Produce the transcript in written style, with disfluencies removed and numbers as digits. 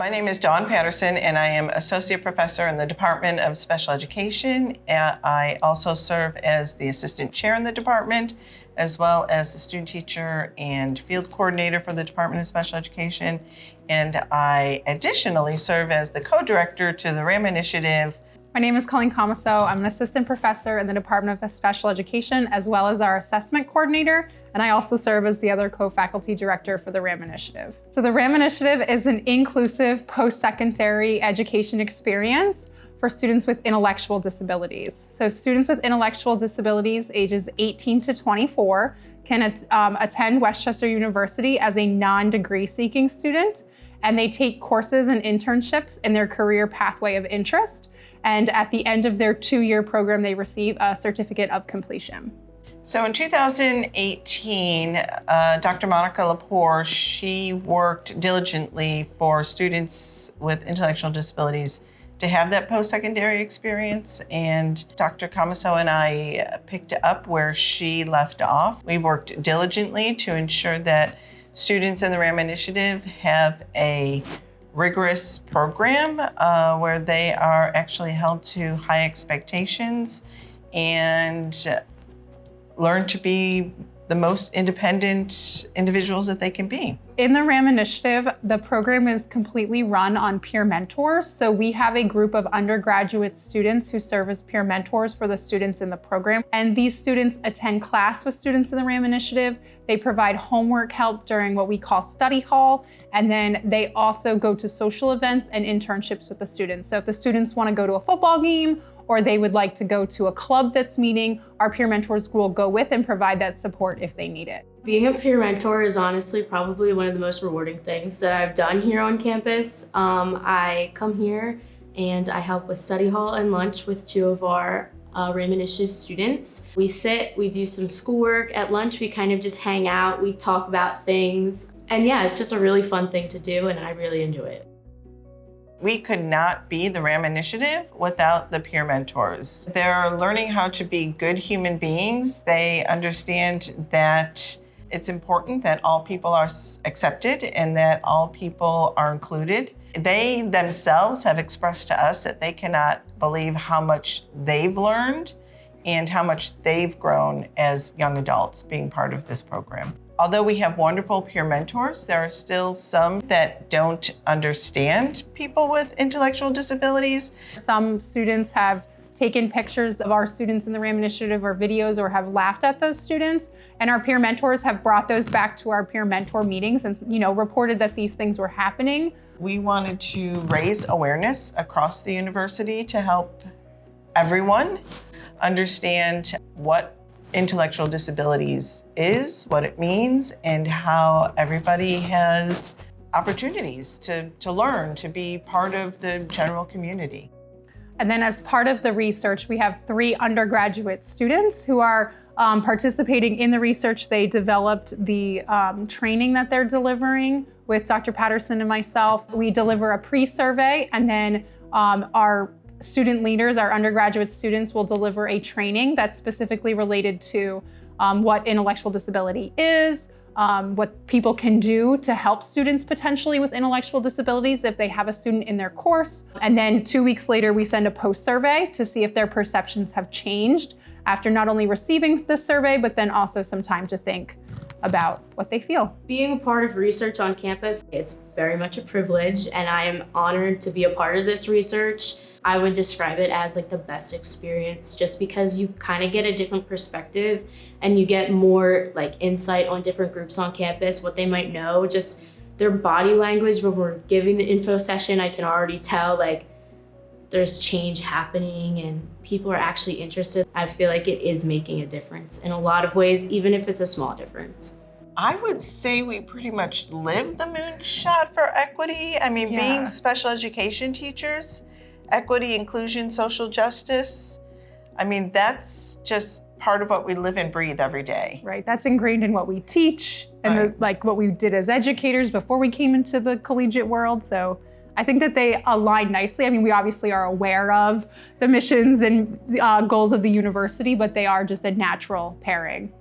My name is Dawn Patterson, and I am Associate Professor in the Department of Special Education. I also serve as the Assistant Chair in the department, as well as the student teacher and field coordinator for the Department of Special Education. And I additionally serve as the co-director to the RAM Initiative. My name is Colleen Comiso. I'm an assistant professor in the Department of Special Education, as well as our assessment coordinator. And I also serve as the other co-faculty director for the RAM Initiative. So the RAM Initiative is an inclusive post-secondary education experience for students with intellectual disabilities. So students with intellectual disabilities ages 18 to 24 can attend Westchester University as a non-degree seeking student, and they take courses and internships in their career pathway of interest. And at the end of their 2-year program, they receive a certificate of completion. So in 2018, Dr. Monica Lepore, she worked diligently for students with intellectual disabilities to have that post-secondary experience, and Dr. Comiso and I picked up where she left off. We worked diligently to ensure that students in the RAM Initiative have a rigorous program where they are actually held to high expectations and learn to be the most independent individuals that they can be. In the RAM Initiative, the program is completely run on peer mentors. So we have a group of undergraduate students who serve as peer mentors for the students in the program. And these students attend class with students in the RAM Initiative. They provide homework help during what we call study hall. And then they also go to social events and internships with the students. So if the students want to go to a football game, or they would like to go to a club that's meeting, our peer mentors will go with and provide that support if they need it. Being a peer mentor is honestly probably one of the most rewarding things that I've done here on campus. I come here and I help with study hall and lunch with 2 of our RAM Initiative students. We sit, we do some schoolwork. At lunch, we kind of just hang out, we talk about things. And yeah, it's just a really fun thing to do, and I really enjoy it. We could not be the RAM Initiative without the peer mentors. They're learning how to be good human beings. They understand that it's important that all people are accepted and that all people are included. They themselves have expressed to us that they cannot believe how much they've learned and how much they've grown as young adults being part of this program. Although we have wonderful peer mentors, there are still some that don't understand people with intellectual disabilities. Some students have taken pictures of our students in the RAM Initiative or videos, or have laughed at those students. And our peer mentors have brought those back to our peer mentor meetings and reported that these things were happening. We wanted to raise awareness across the university to help everyone understand what intellectual disabilities is, what it means, and how everybody has opportunities to learn, to be part of the general community. And then as part of the research, we have 3 undergraduate students who are participating in the research. They developed the training that they're delivering with Dr. Patterson and myself. We deliver a pre-survey, and then our student leaders, our undergraduate students, will deliver a training that's specifically related to what intellectual disability is, what people can do to help students potentially with intellectual disabilities if they have a student in their course. And then 2 weeks later, we send a post-survey to see if their perceptions have changed after not only receiving the survey, but then also some time to think about what they feel. Being a part of research on campus, it's very much a privilege, and I am honored to be a part of this research. I would describe it as like the best experience, just because you kind of get a different perspective and you get more like insight on different groups on campus, what they might know, just their body language. When we're giving the info session, I can already tell like there's change happening and people are actually interested. I feel like it is making a difference in a lot of ways, even if it's a small difference. I would say we pretty much live the moonshot for equity. I mean, being special education teachers, equity, inclusion, social justice. I mean, that's just part of what we live and breathe every day. Right, that's ingrained in what we teach and like what we did as educators before we came into the collegiate world. So I think that they align nicely. I mean, we obviously are aware of the missions and goals of the university, but they are just a natural pairing.